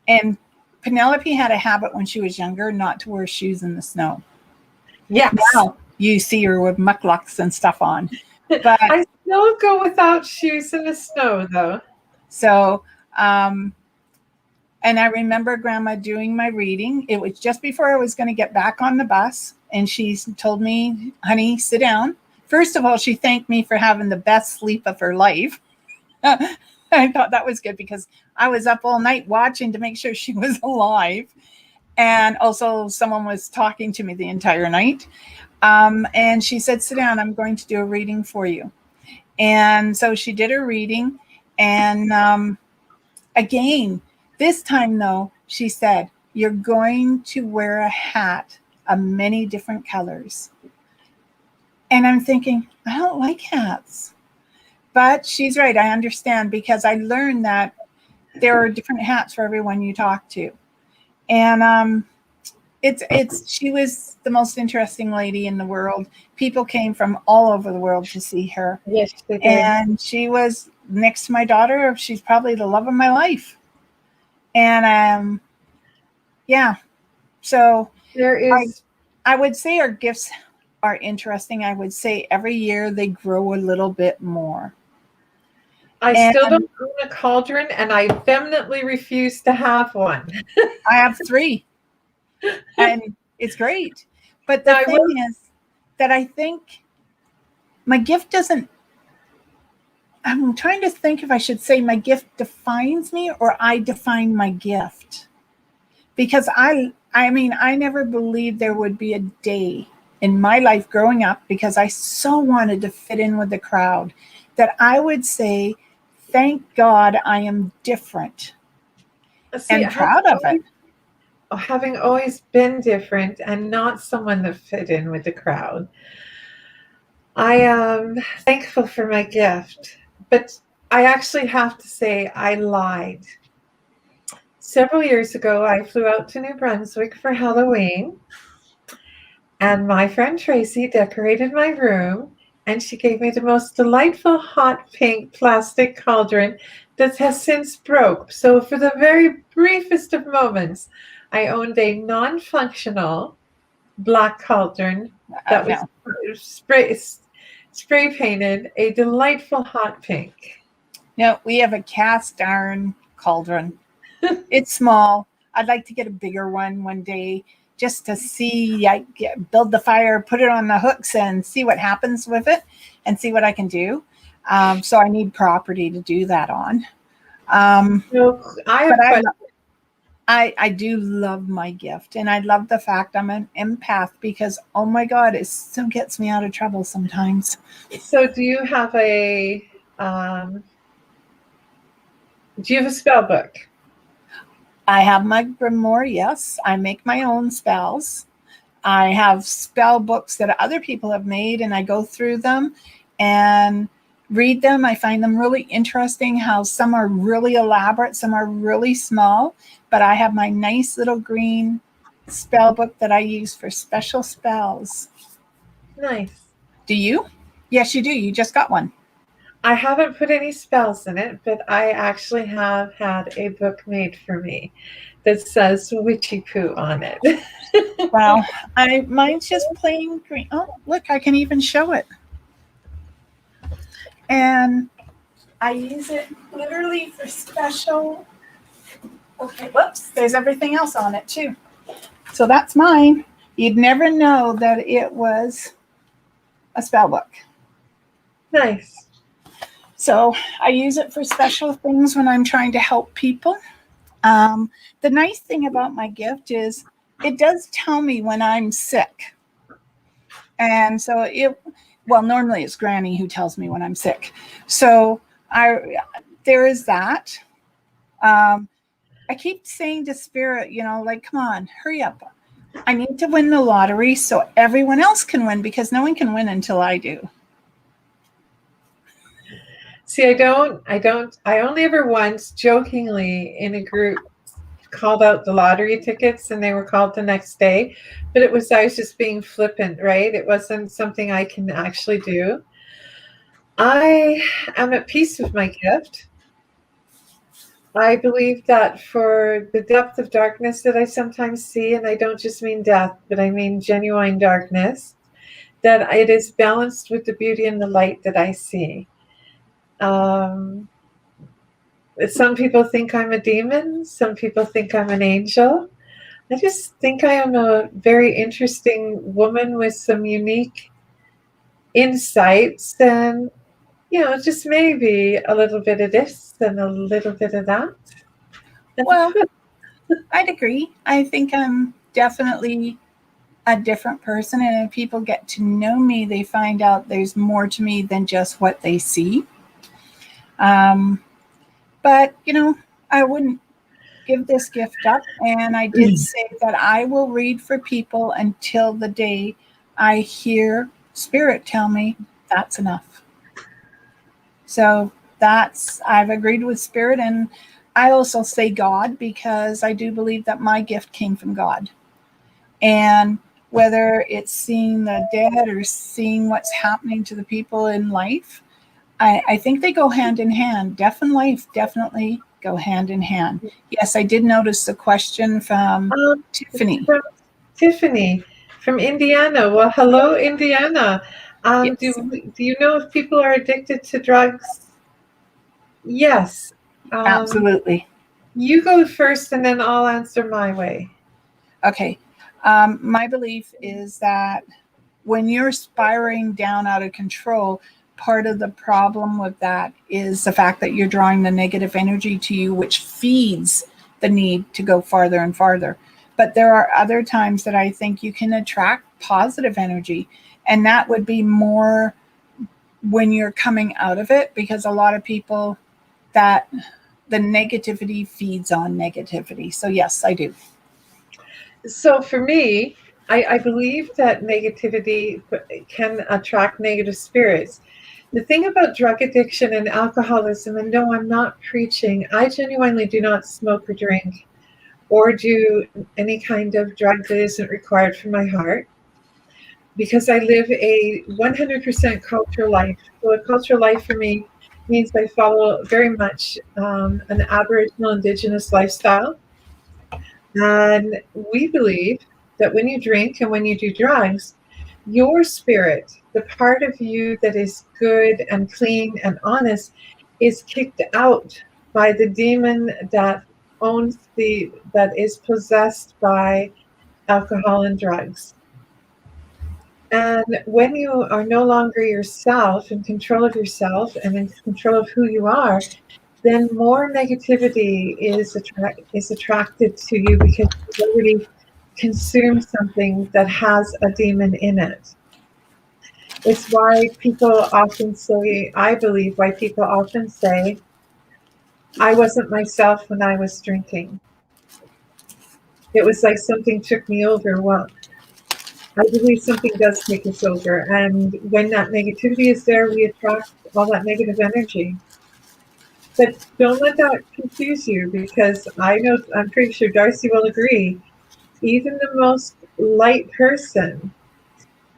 And Penelope had a habit when she was younger not to wear shoes in the snow. Yes. Now you see her with mucklucks and stuff on. But I still go without shoes in the snow, though. So, and I remember Grandma doing my reading. It was just before I was going to get back on the bus. And she told me, honey, sit down. First of all, she thanked me for having the best sleep of her life. I thought that was good because I was up all night watching to make sure she was alive. And also someone was talking to me the entire night. And she said, sit down, I'm going to do a reading for you. And so she did her reading. And again, this time though, she said, you're going to wear a hat of many different colors. And I'm thinking, I don't like hats. But she's right, I understand, because I learned that there are different hats for everyone you talk to. And she was the most interesting lady in the world. People came from all over the world to see her. Yes, they did. And she was next to my daughter. She's probably the love of my life. And yeah, so there is. I would say our gifts are interesting. I would say every year they grow a little bit more. I still don't own a cauldron, and I vehemently refuse to have one. I have 3. And it's great. But the thing is that I think my gift doesn't, I'm trying to think if I should say my gift defines me or I define my gift. Because I mean, I never believed there would be a day in my life growing up, because I so wanted to fit in with the crowd, that I would say, thank God I am different and proud of it. having always been different and not someone that fit in with the crowd, I am thankful for my gift. But I actually have to say I lied. Several years ago, I flew out to New Brunswick for Halloween, and my friend Tracy decorated my room, and she gave me the most delightful hot pink plastic cauldron that has since broke. So for the very briefest of moments, I owned a non-functional black cauldron that was No, spray painted a delightful hot pink. no, we have a cast iron cauldron. It's small. I'd like to get a bigger one day just to see. Build the fire, put it on the hooks, and see what happens with it, and see what I can do. So I need property to do that on. So I have But questions. I do love my gift, and I love the fact I'm an empath because oh my god, it still gets me out of trouble sometimes. So um, do you have a spell book? I have my grimoire, yes. I make my own spells. I have spell books that other people have made, and I go through them and read them. I find them really interesting how some are really elaborate, some are really small, but I have my nice little green spell book that I use for special spells. Nice. Do you? Yes, you do. You just got one. I haven't put any spells in it, but I actually have had a book made for me that says witchy poo on it. Well, mine's just plain green. Oh, look, I can even show it. And I use it literally for special. Okay, whoops, there's everything else on it too. So that's mine. You'd never know that it was a spell book. Nice. So I use it for special things when I'm trying to help people. The nice thing about my gift is it does tell me when I'm sick. And so normally it's Granny who tells me when I'm sick. So there is that. I keep saying to Spirit, come on, hurry up. I need to win the lottery so everyone else can win because no one can win until I do. See, I only ever once jokingly in a group called out the lottery tickets and they were called the next day, but I was just being flippant, right? It wasn't something I can actually do. I am at peace with my gift. I believe that for the depth of darkness that I sometimes see, and I don't just mean death, but I mean genuine darkness, that it is balanced with the beauty and the light that I see. Some people think I'm a demon. Some people think I'm an angel. I just think I am a very interesting woman with some unique insights and, just maybe a little bit of this and a little bit of that. Well, I'd agree. I think I'm definitely a different person. And if people get to know me, they find out there's more to me than just what they see. But, I wouldn't give this gift up. And I did say that I will read for people until the day I hear Spirit tell me that's enough. So I've agreed with Spirit. And I also say God because I do believe that my gift came from God. And whether it's seeing the dead or seeing what's happening to the people in life, I think they go hand in hand. Death and life definitely go hand in hand. Yes, I did notice the question from Tiffany. Tiffany from Indiana. Well, hello, Indiana. Yes. Do you know if people are addicted to drugs? Yes. Absolutely. You go first, and then I'll answer my way. Okay. My belief is that when you're spiraling down out of control, part of the problem with that is the fact that you're drawing the negative energy to you, which feeds the need to go farther and farther. But there are other times that I think you can attract positive energy. And that would be more when you're coming out of it, because a lot of people that the negativity feeds on negativity. So yes, I do. So for me, I believe that negativity can attract negative spirits. The thing about drug addiction and alcoholism, and no, I'm not preaching, I genuinely do not smoke or drink or do any kind of drug that isn't required for my heart because I live a 100% cultural life. So a cultural life for me means I follow very much an Aboriginal Indigenous lifestyle. And we believe that when you drink and when you do drugs, your spirit, the part of you that is good and clean and honest, is kicked out by the demon that that is possessed by alcohol and drugs. And when you are no longer yourself, in control of yourself and in control of who you are, then more negativity is attracted to you because you already consume something that has a demon in it. It's why people often say, I believe, why people often say, I wasn't myself when I was drinking. It was like something took me over. Well, I believe something does take us over. And when that negativity is there, we attract all that negative energy. But don't let that confuse you because I know, I'm pretty sure D'Arcy will agree, even the most light person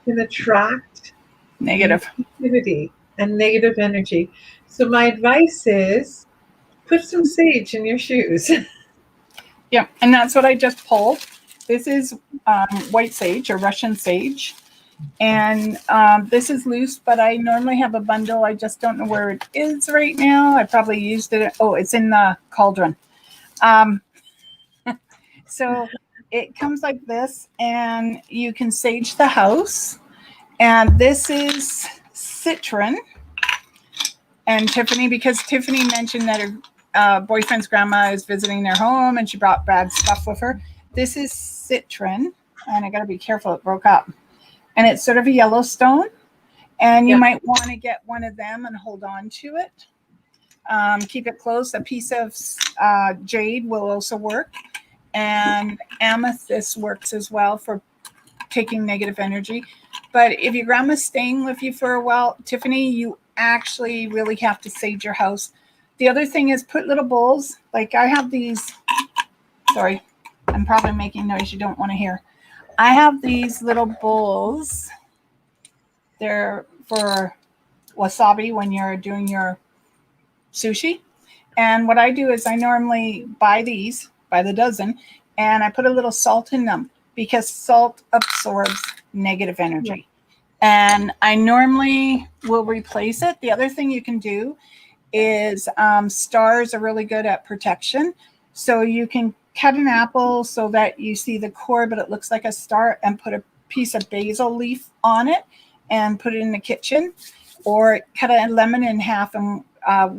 can attract Negative. negativity and negative energy. So my advice is put some sage in your shoes. Yeah, and that's what I just pulled. This is white sage or Russian sage. And this is loose, but I normally have a bundle. I just don't know where it is right now. I probably used it. Oh, it's in the cauldron. Um, so it comes like this, and you can sage the house. And this is citron. And Tiffany, because Tiffany mentioned that her boyfriend's grandma is visiting their home and she brought bad stuff with her. This is citron, and I got to be careful, it broke up. And it's sort of a Yellowstone, and you might want to get one of them and hold on to it. Keep it close. A piece of jade will also work, and amethyst works as well for taking negative energy. But if your grandma's staying with you for a while, Tiffany, you actually really have to sage your house. The other thing is put little bowls. Like I have these. Sorry, I'm probably making noise you don't want to hear. I have these little bowls. They're for wasabi when you're doing your sushi. And what I do is I normally buy these by the dozen, and I put a little salt in them because salt absorbs negative energy. And I normally will replace it. The other thing you can do is stars are really good at protection. So you can cut an apple so that you see the core, but it looks like a star, and put a piece of basil leaf on it and put it in the kitchen, or cut a lemon in half, and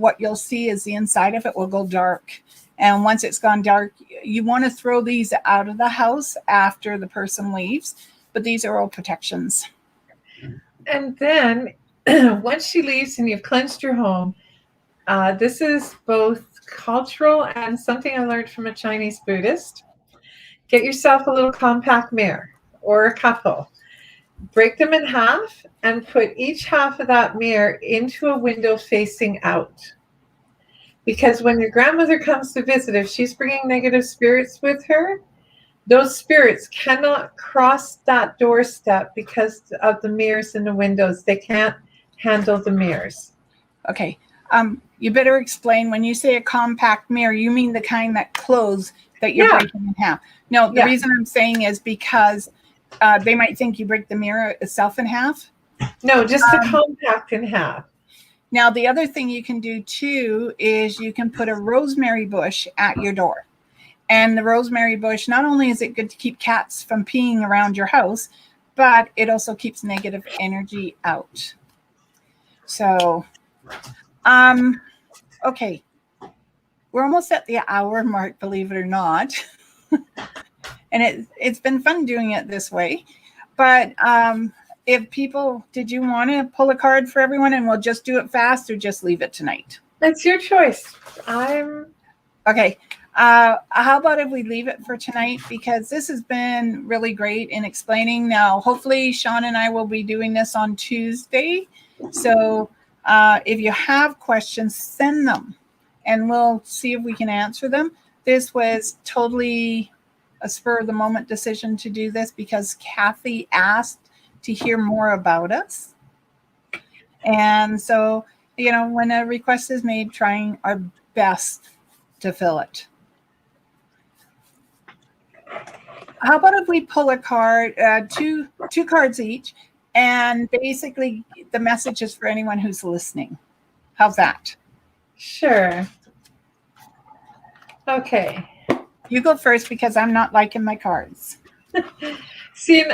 what you'll see is the inside of it will go dark. And once it's gone dark, you want to throw these out of the house after the person leaves, but these are all protections. And then once she leaves and you've cleansed your home, this is both cultural and something I learned from a Chinese Buddhist. Get yourself a little compact mirror or a couple. Break them in half and put each half of that mirror into a window facing out. Because when your grandmother comes to visit, if she's bringing negative spirits with her, those spirits cannot cross that doorstep because of the mirrors in the windows. They can't handle the mirrors. Okay. You better explain, when you say a compact mirror, you mean the kind that close that you're breaking in half. No, the reason I'm saying is because they might think you break the mirror itself in half. No, just the compact in half. Now, the other thing you can do too is you can put a rosemary bush at your door. And the rosemary bush, not only is it good to keep cats from peeing around your house, but it also keeps negative energy out. So, okay. We're almost at the hour mark, believe it or not. And it's been fun doing it this way. But if people, did you want to pull a card for everyone and we'll just do it fast, or just leave it tonight? That's your choice. Okay. How about if we leave it for tonight? Because this has been really great in explaining. Now, hopefully, Sean and I will be doing this on Tuesday. So if you have questions, send them and we'll see if we can answer them. This was totally a spur of the moment decision to do this because Kathy asked to hear more about us. And so, when a request is made, trying our best to fill it. How about if we pull a card, two cards each, and basically the message is for anyone who's listening. How's that? Sure. Okay. You go first because I'm not liking my cards. See,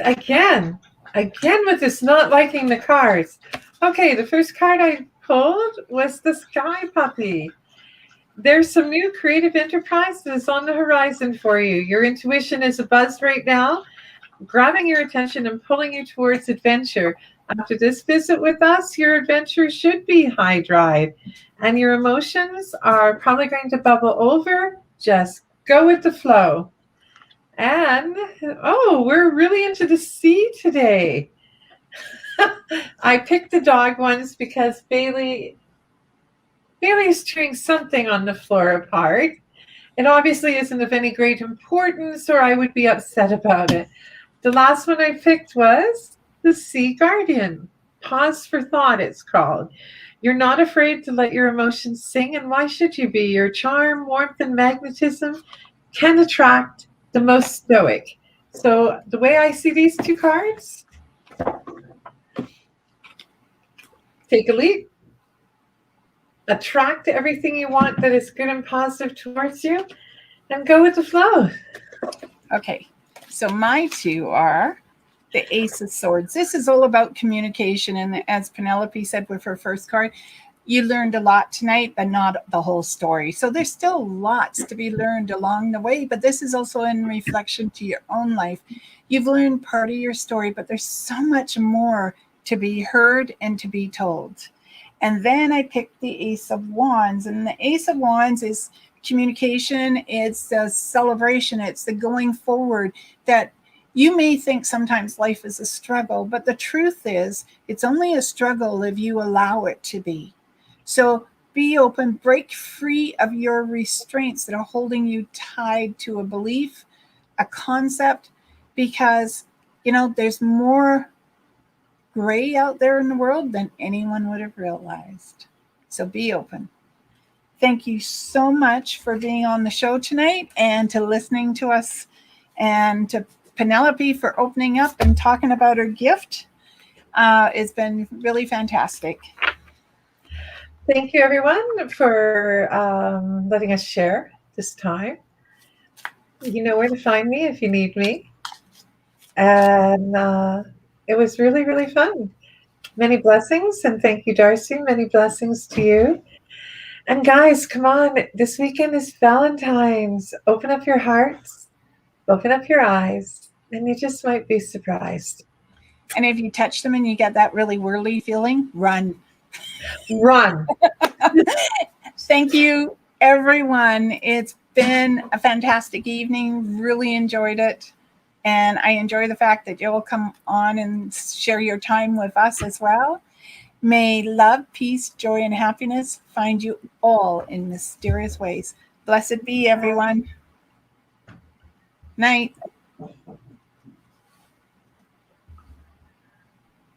again with this not liking the cards. Okay, the first card I pulled was the Sky Puppy. There's some new creative enterprise that is on the horizon for you. Your intuition is abuzz right now, grabbing your attention and pulling you towards adventure. After this visit with us, your adventure should be high drive, and your emotions are probably going to bubble over. Just go with the flow. And, we're really into the sea today. I picked the dog ones because Bailey is chewing something on the floor apart. It obviously isn't of any great importance, or I would be upset about it. The last one I picked was the Sea Guardian. Pause for thought, it's called. You're not afraid to let your emotions sing, and why should you be? Your charm, warmth, and magnetism can attract the most stoic. So the way I see these two cards, take a leap, attract everything you want that is good and positive towards you, and go with the flow. Okay, so my two are the Ace of Swords. This is all about communication, and as Penelope said with her first card, you learned a lot tonight, but not the whole story. So there's still lots to be learned along the way, but this is also in reflection to your own life. You've learned part of your story, but there's so much more to be heard and to be told. And then I picked the Ace of Wands, and the Ace of Wands is communication. It's the celebration. It's the going forward. That you may think sometimes life is a struggle, but the truth is it's only a struggle if you allow it to be. So be open, break free of your restraints that are holding you tied to a belief, a concept, because, there's more gray out there in the world than anyone would have realized. So be open. Thank you so much for being on the show tonight and to listening to us, and to Penelope for opening up and talking about her gift. It's been really fantastic. Thank you, everyone, for letting us share this time. You know where to find me if you need me. And it was really, really fun. Many blessings, and thank you, D'Arcy. Many blessings to you. And guys, come on. This weekend is Valentine's. Open up your hearts, open up your eyes, and you just might be surprised. And if you touch them and you get that really whirly feeling, run. Run. Thank you, everyone. It's been a fantastic evening. Really enjoyed it. And I enjoy the fact that you'll come on and share your time with us as well. May love, peace, joy, and happiness find you all in mysterious ways. Blessed be, everyone. Night.